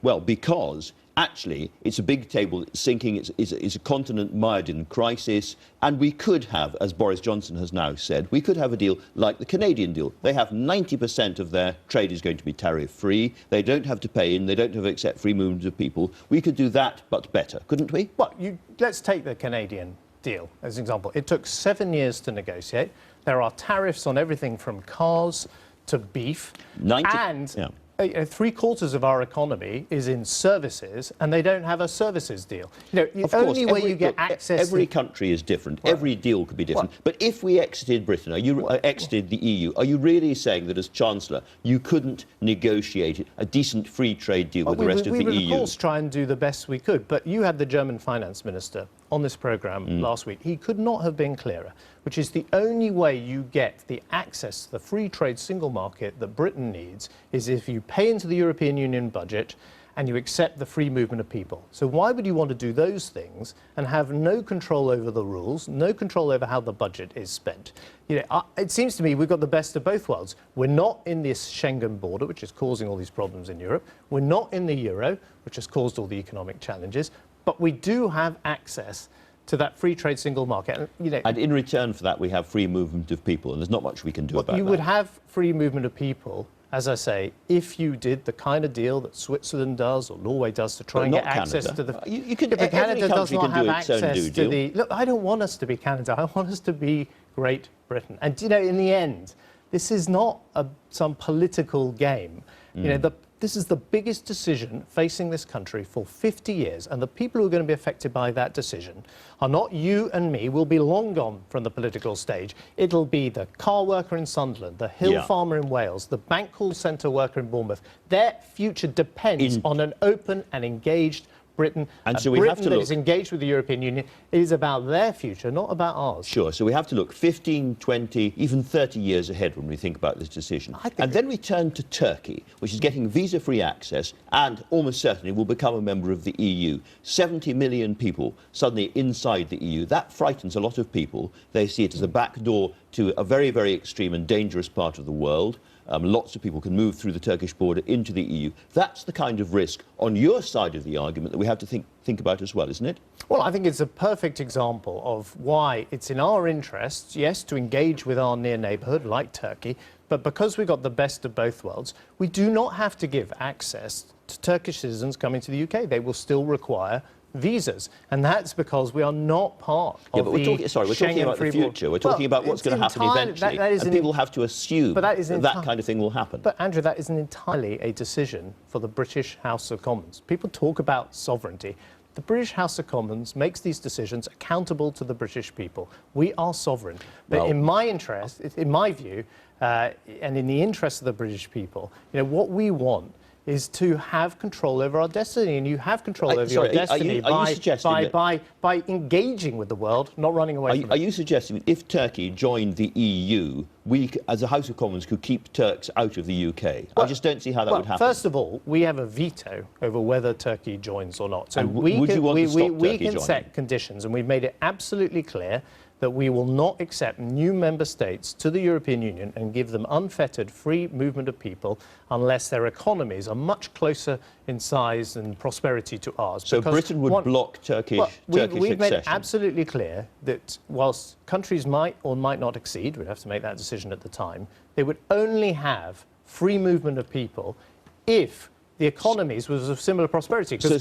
Well, because actually it's a big table that's sinking, it's a continent mired in crisis, and we could have, as Boris Johnson has now said, we could have a deal like the Canadian deal. They have 90% of their trade is going to be tariff-free, they don't have to pay in, they don't have to accept free movement of people. We could do that, but better, couldn't we? Well, let's take the Canadian deal as an example. It took 7 years to negotiate. There are tariffs on everything from cars to beef, and yeah. 3/4 of our economy is in services, and they don't have a services deal. The only way you get access. Every country is different. Well, every deal could be different. Well, but if we exited Britain, exited the EU, are you really saying that as Chancellor you couldn't negotiate a decent free trade deal with the rest of the EU? We would, of course, try and do the best we could. But you had the German finance minister on this programme last week. He could not have been clearer, which is the only way you get the access to the free trade single market that Britain needs is if you pay into the European Union budget and you accept the free movement of people. So why would you want to do those things and have no control over the rules, no control over how the budget is spent? It seems to me we've got the best of both worlds. We're not in this Schengen border, which is causing all these problems in Europe. We're not in the euro, which has caused all the economic challenges. But we do have access to that free trade single market. And in return for that, we have free movement of people, and there's not much we can do about that. You would have free movement of people, as I say, if you did the kind of deal that Switzerland does or Norway does to try and get access to the... But Canada does not have access to the... Look, I don't want us to be Canada. I want us to be Great Britain. And, in the end, this is not some political game. This is the biggest decision facing this country for 50 years, and the people who are going to be affected by that decision are not you and me. We'll be long gone from the political stage. It'll be the car worker in Sunderland, the hill farmer in Wales, the bank call centre worker in Bournemouth. Their future depends on an open and engaged Britain, and so we have to look, that is engaged with the European Union. It is about their future, not about ours. Sure, so we have to look 15, 20, even 30 years ahead when we think about this decision. And then we turn to Turkey, which is getting visa-free access and almost certainly will become a member of the EU. 70 million people suddenly inside the EU. That frightens a lot of people. They see it as a back door to a very, very extreme and dangerous part of the world. Lots of people can move through the Turkish border into the EU. That's the kind of risk on your side of the argument that we have to think about as well, isn't it? Well, I think it's a perfect example of why it's in our interests, yes, to engage with our near neighbourhood, like Turkey, but because we've got the best of both worlds, we do not have to give access to Turkish citizens coming to the UK. They will still require visas, and that's because we are not part of but we're talking about the future. We're talking about what's going to happen eventually, and people have to assume that kind of thing will happen. But, Andrew, that isn't entirely a decision for the British House of Commons. People talk about sovereignty. The British House of Commons makes these decisions accountable to the British people. We are sovereign. But in my interest, in my view, and in the interest of the British people, what we want is to have control over our destiny, and you have control over your destiny by engaging with the world, not running away from it. Are you suggesting that if Turkey joined the EU, we, as a House of Commons, could keep Turks out of the UK? I just don't see how that would happen. First of all, we have a veto over whether Turkey joins or not. So we can set conditions, and we've made it absolutely clear that we will not accept new member states to the European Union and give them unfettered free movement of people unless their economies are much closer in size and prosperity to ours. So Britain would block Turkish accession? We've made it absolutely clear that whilst countries might or might not accede, we'd have to make that decision at the time, they would only have free movement of people if the economies was of similar prosperity. I'm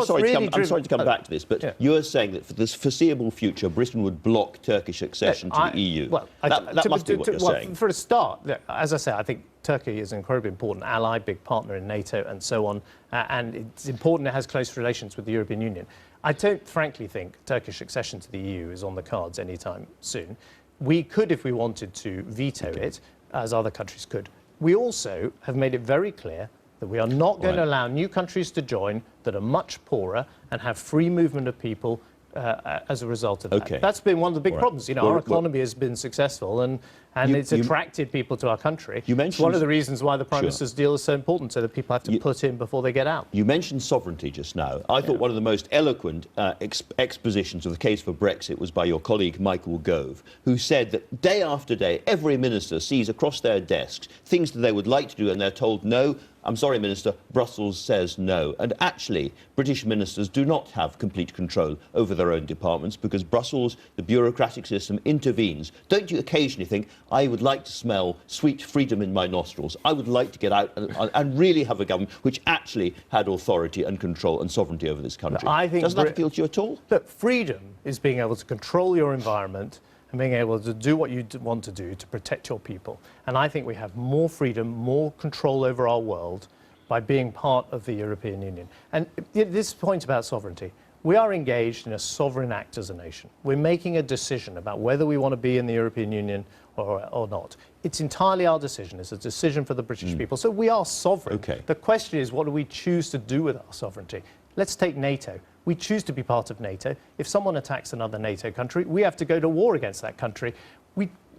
sorry to come back to this, but you're saying that for this foreseeable future, Britain would block Turkish accession to the EU. Well, that must be what you're saying. For a start, as I say, I think Turkey is an incredibly important ally, big partner in NATO and so on, and it's important it has close relations with the European Union. I don't frankly think Turkish accession to the EU is on the cards anytime soon. We could, if we wanted to, veto it, as other countries could. We also have made it very clear that we are not going to allow new countries to join that are much poorer and have free movement of people as a result of that. That's been one of the big problems. Our economy has been successful, and And it's attracted people to our country. It's one of the reasons why the Prime Minister's deal is so important, so that people have to put in before they get out. You mentioned sovereignty just now. I thought one of the most eloquent expositions of the case for Brexit was by your colleague Michael Gove, who said that day after day, every minister sees across their desks things that they would like to do, and they're told, no, I'm sorry, Minister, Brussels says no. And actually, British ministers do not have complete control over their own departments because Brussels, the bureaucratic system, intervenes. Don't you occasionally think, I would like to smell sweet freedom in my nostrils? I would like to get out and really have a government which actually had authority and control and sovereignty over this country. Doesn't that appeal to you at all? But freedom is being able to control your environment and being able to do what you want to do to protect your people. And I think we have more freedom, more control over our world by being part of the European Union. And this point about sovereignty, we are engaged in a sovereign act as a nation. We're making a decision about whether we want to be in the European Union or not. It's entirely our decision. It's a decision for the British people. So we are sovereign. Okay. The question is, what do we choose to do with our sovereignty? Let's take NATO. We choose to be part of NATO. If someone attacks another NATO country, we have to go to war against that country.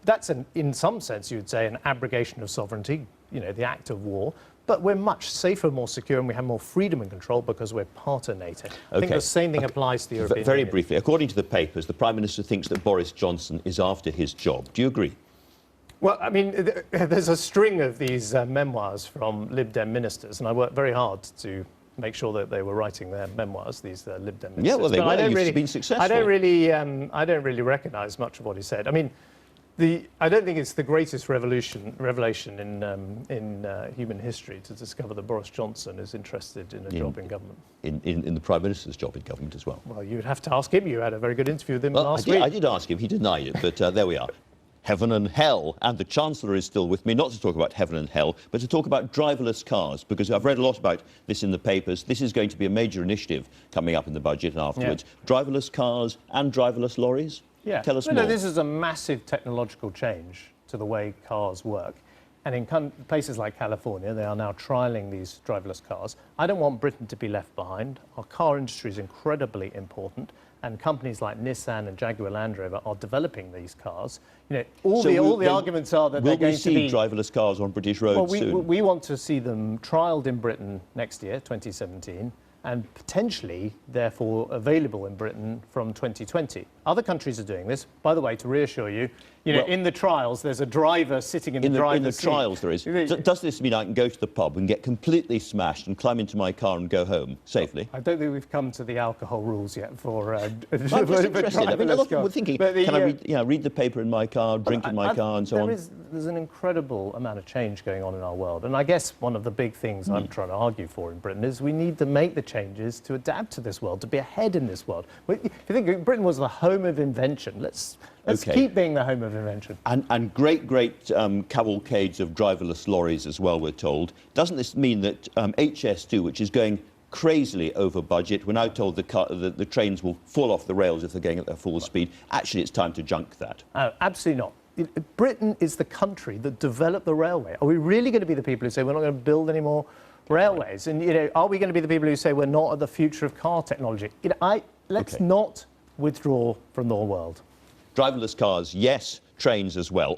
That's, in some sense, you would say, an abrogation of sovereignty, the act of war. But we're much safer, more secure, and we have more freedom and control because we're part of NATO. I think the same thing applies to the European Very Union. briefly, according to the papers, the Prime Minister thinks that Boris Johnson is after his job. Do you agree? Well, I mean, there's a string of these memoirs from Lib Dem ministers, and I worked very hard to make sure that they were writing their memoirs, these Lib Dem ministers. Yeah, well, they were. You've been successful. I don't really recognise much of what he said. I mean, I don't think it's the greatest revelation in human history to discover that Boris Johnson is interested in a job in government. In the Prime Minister's job in government as well. Well, you'd have to ask him. You had a very good interview with him last week. I did ask him. He denied it, but there we are. Heaven and hell, and the Chancellor is still with me, not to talk about heaven and hell, but to talk about driverless cars, because I've read a lot about this in the papers. This is going to be a major initiative coming up in the budget and afterwards. Yeah. Driverless cars and driverless lorries? Yeah. Tell us more. No, this is a massive technological change to the way cars work. And in places like California, they are now trialling these driverless cars. I don't want Britain to be left behind. Our car industry is incredibly important, and companies like Nissan and Jaguar Land Rover are developing these cars. All the arguments are that they're going to be... Will we see driverless cars on British roads soon? We want to see them trialled in Britain next year, 2017, and potentially, therefore, available in Britain from 2020. Other countries are doing this. By the way, to reassure you, in the trials, there's a driver sitting in the driver's seat. In the trials, there is. Does this mean I can go to the pub and get completely smashed and climb into my car and go home safely? I don't think we've come to the alcohol rules yet for I'm just interested. I mean, a lot of people are thinking, can I read the paper in my car, drink in my car, and so on? There's an incredible amount of change going on in our world. And I guess one of the big things I'm trying to argue for in Britain is we need to make the changes to adapt to this world, to be ahead in this world. If you think Britain was the home of invention, let's keep being the home of invention. And great cavalcades of driverless lorries as well, we're told. Doesn't this mean that HS2, which is going crazily over budget, we're now told the trains will fall off the rails if they're going at their full speed. Actually, it's time to junk that. Oh, absolutely not. Britain is the country that developed the railway. Are we really going to be the people who say we're not going to build any more railways? And are we going to be the people who say we're not at the future of car technology? Let's not withdraw from the world. Driverless cars, yes. Trains as well.